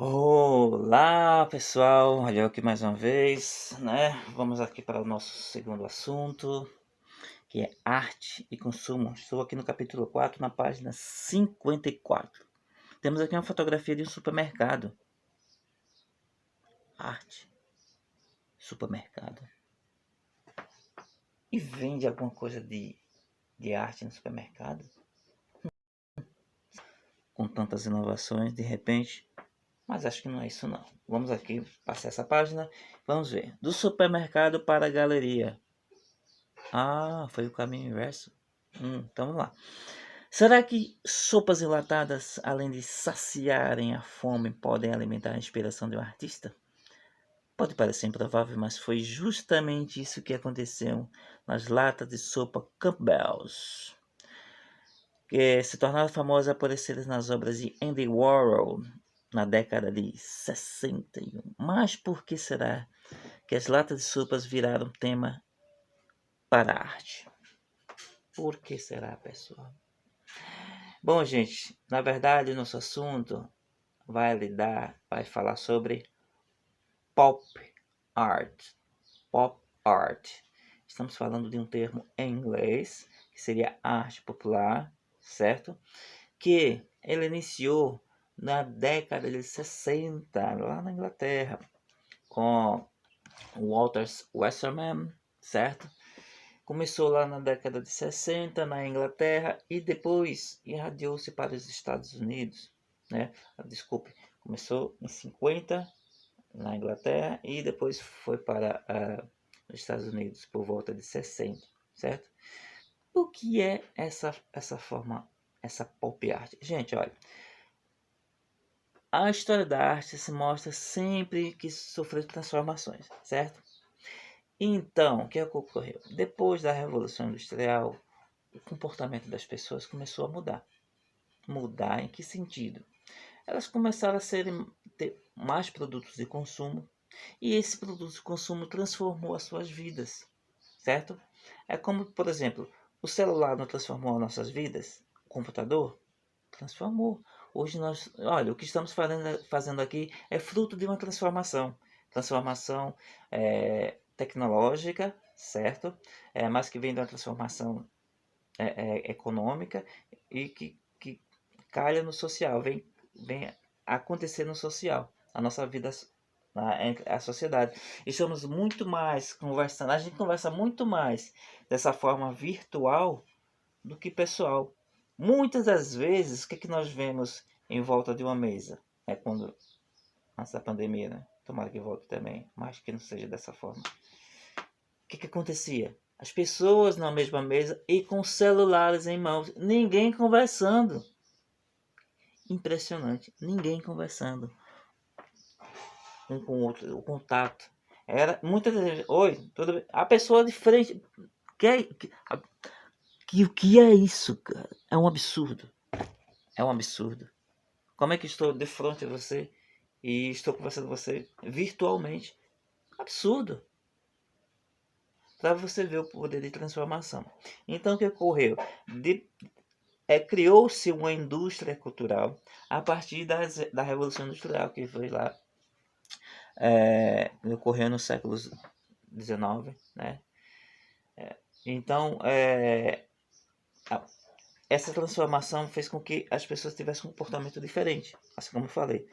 Olá pessoal, olha eu aqui mais uma vez, né? Vamos aqui para o nosso segundo assunto, que é arte e consumo. Estou aqui no capítulo 4, na página 54. Temos aqui uma fotografia de um supermercado. Arte, supermercado. E vende alguma coisa de arte no supermercado? Com tantas inovações, de repente. Mas acho que não é isso não. Vamos aqui passar essa página. Vamos ver. Do supermercado para a galeria. Ah, foi o caminho inverso. Então vamos lá. Será que sopas enlatadas, além de saciarem a fome, podem alimentar a inspiração de um artista? Pode parecer improvável, mas foi justamente isso que aconteceu nas latas de sopa Campbell's, que se tornaram famosas por aparecer nas obras de Andy Warhol na década de 61. Mas por que será que as latas de sopas viraram tema para a arte? Por que será, pessoal? Bom, gente, na verdade, nosso assunto vai falar sobre pop art. Pop art. Estamos falando de um termo em inglês, que seria arte popular, certo? Que ele iniciou na década de 60, lá na Inglaterra, com Walter Westermann, certo? Começou lá na década de 60 na Inglaterra e depois irradiou-se para os Estados Unidos, né? Desculpe, começou em 50 na Inglaterra e depois foi para os Estados Unidos por volta de 60, certo? O que é essa forma, essa pop art? Gente, olha, a história da arte se mostra sempre que sofreu transformações, certo? Então, o que ocorreu? Depois da Revolução Industrial, o comportamento das pessoas começou a mudar. Mudar em que sentido? Elas começaram a ter mais produtos de consumo e esse produto de consumo transformou as suas vidas, certo? É como, por exemplo, o celular não transformou as nossas vidas? O computador transformou. Hoje nós, olha, o que estamos fazendo aqui é fruto de uma transformação. Transformação tecnológica, certo? Mas que vem de uma transformação econômica e que calha no social, vem acontecer no social, a nossa vida, entre a sociedade. Estamos muito mais conversando, a gente conversa muito mais dessa forma virtual do que pessoal. Muitas das vezes, o que nós vemos em volta de uma mesa? É quando, antes da pandemia, né? Tomara que volte também, mas que não seja dessa forma. O que acontecia? As pessoas na mesma mesa e com celulares em mãos, ninguém conversando. Impressionante, ninguém conversando um com o outro, o contato. Era muitas vezes, oi, tudo bem? A pessoa de frente, o que é isso, cara? É um absurdo. É um absurdo. Como é que estou de frente a você e estou conversando com você virtualmente? Absurdo. Para você ver o poder de transformação. Então o que ocorreu? Criou-se uma indústria cultural a partir da Revolução Industrial, que foi lá, ocorreu no século XIX, né? Então, essa transformação fez com que as pessoas tivessem um comportamento diferente, assim como eu falei.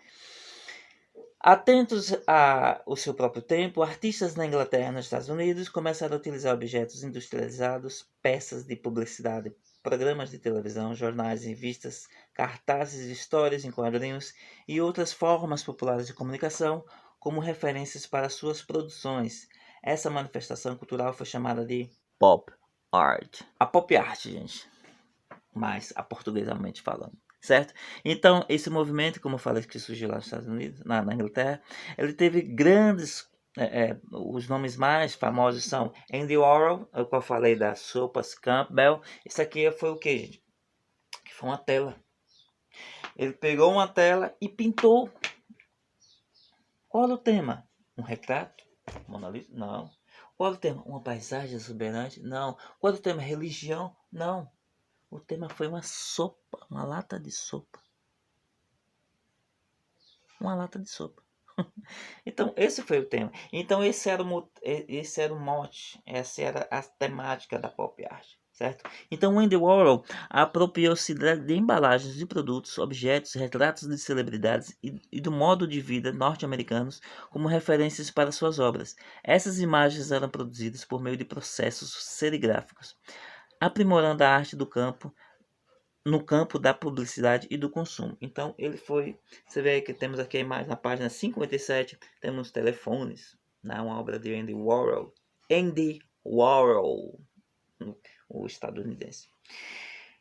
Atentos ao seu próprio tempo, artistas na Inglaterra e nos Estados Unidos começaram a utilizar objetos industrializados, peças de publicidade, programas de televisão, jornais, revistas, cartazes, histórias em quadrinhos e outras formas populares de comunicação como referências para suas produções. Essa manifestação cultural foi chamada de pop art. A pop art, gente, mais aportuguesamente falando, certo? Então, esse movimento, como eu falei, que surgiu lá nos Estados Unidos, na Inglaterra, ele teve grandes... os nomes mais famosos são Andy Warhol, o qual eu falei das sopas Campbell. Isso aqui foi o que, gente? Que foi uma tela. Ele pegou uma tela e pintou. Qual era o tema? Um retrato? Mona Lisa? Não. Qual era o tema? Uma paisagem exuberante? Não. Qual era o tema? Religião? Não. O tema foi uma sopa, uma lata de sopa. uma lata de sopa. Então, esse foi o tema. Então, esse era o mote, essa era a temática da pop art, certo? Então, Andy Warhol apropriou-se de embalagens de produtos, objetos, retratos de celebridades e do modo de vida norte-americanos como referências para suas obras. Essas imagens eram produzidas por meio de processos serigráficos, aprimorando a arte do campo no campo da publicidade e do consumo. Então, ele foi. Você vê que temos aqui a imagem na página 57, temos telefones, né, uma obra de Andy Warhol. Andy Warhol, o estadunidense.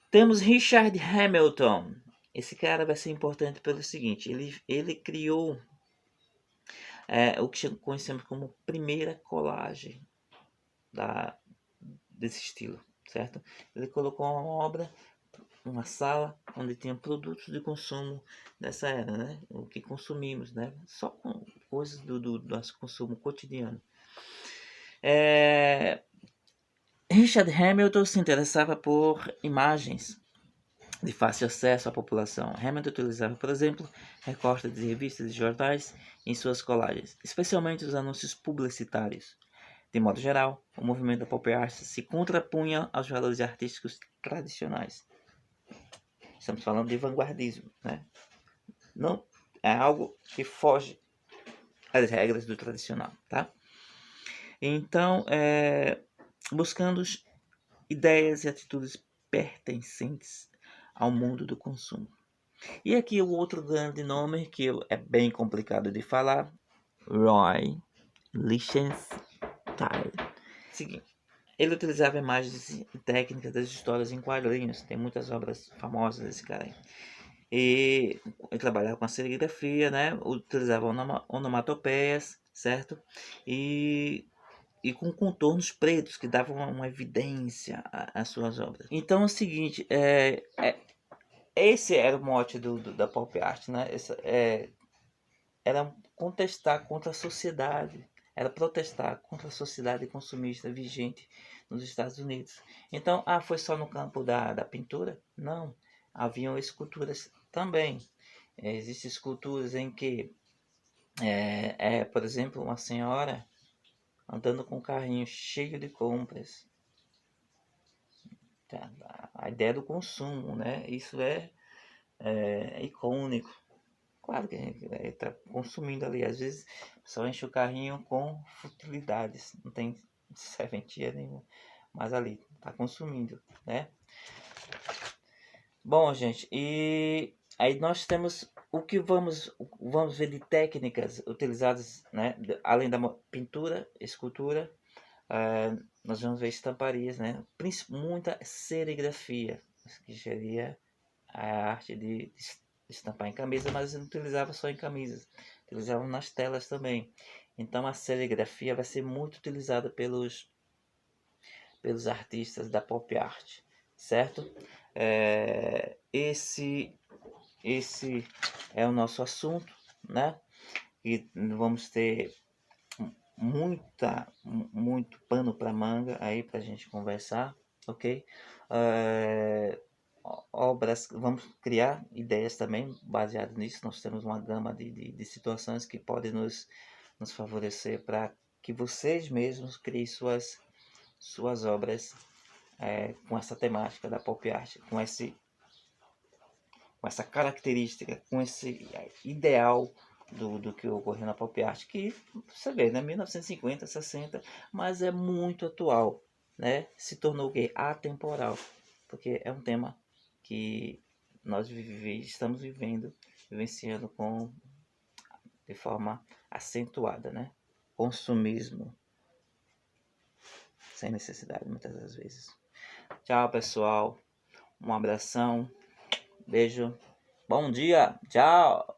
Temos Richard Hamilton. Esse cara vai ser importante pelo seguinte: ele criou o que conhecemos como primeira colagem desse estilo, certo? Ele colocou uma obra, uma sala onde tinha produtos de consumo dessa era, né? O que consumimos, né? Só com coisas do nosso consumo cotidiano. Richard Hamilton se interessava por imagens de fácil acesso à população. Hamilton utilizava, por exemplo, recortes de revistas e jornais em suas colagens, especialmente os anúncios publicitários. De modo geral, o movimento da pop art se contrapunha aos valores artísticos tradicionais. Estamos falando de vanguardismo, né? Não é algo que foge às regras do tradicional, tá? Então, buscando ideias e atitudes pertencentes ao mundo do consumo. E aqui o outro grande nome que é bem complicado de falar, Roy Lichtenstein. Seguinte, ele utilizava imagens e técnicas das histórias em quadrinhos. Tem muitas obras famosas desse cara aí. E ele trabalhava com a serigrafia, né? Utilizava onomatopeias, certo? E com contornos pretos que davam uma evidência às suas obras. Então é o seguinte, esse era o mote da pop art, né? Era contestar contra a sociedade, era protestar contra a sociedade consumista vigente nos Estados Unidos. Então, foi só no campo da pintura? Não, haviam esculturas também. Existem esculturas em que, por exemplo, uma senhora andando com um carrinho cheio de compras. Tá? A ideia do consumo, né? Isso é icônico. Claro que está consumindo ali. Às vezes só enche o carrinho com futilidades. Não tem serventia nenhuma. Mas ali está consumindo, né? Bom, gente, e aí nós temos o que vamos ver de técnicas utilizadas, né? Além da pintura, escultura, nós vamos ver estamparias, né? Muita serigrafia, que seria a arte de estampar em camisa, mas não utilizava só em camisas, utilizavam nas telas também. Então a serigrafia vai ser muito utilizada pelos artistas da pop art, certo? Esse é o nosso assunto, né? E vamos ter muito pano para manga aí para a gente conversar, ok? Obras, vamos criar ideias também baseadas nisso. Nós temos uma gama de situações que podem nos favorecer para que vocês mesmos criem suas obras com essa temática da pop art, com essa característica, com esse ideal do que ocorreu na pop art, que você vê, né, 1950, 60, mas é muito atual, né? Se tornou o quê? Atemporal, porque é um tema que nós estamos vivenciando de forma acentuada, né? Consumismo sem necessidade, muitas das vezes. Tchau, pessoal. Um abração. Beijo. Bom dia. Tchau.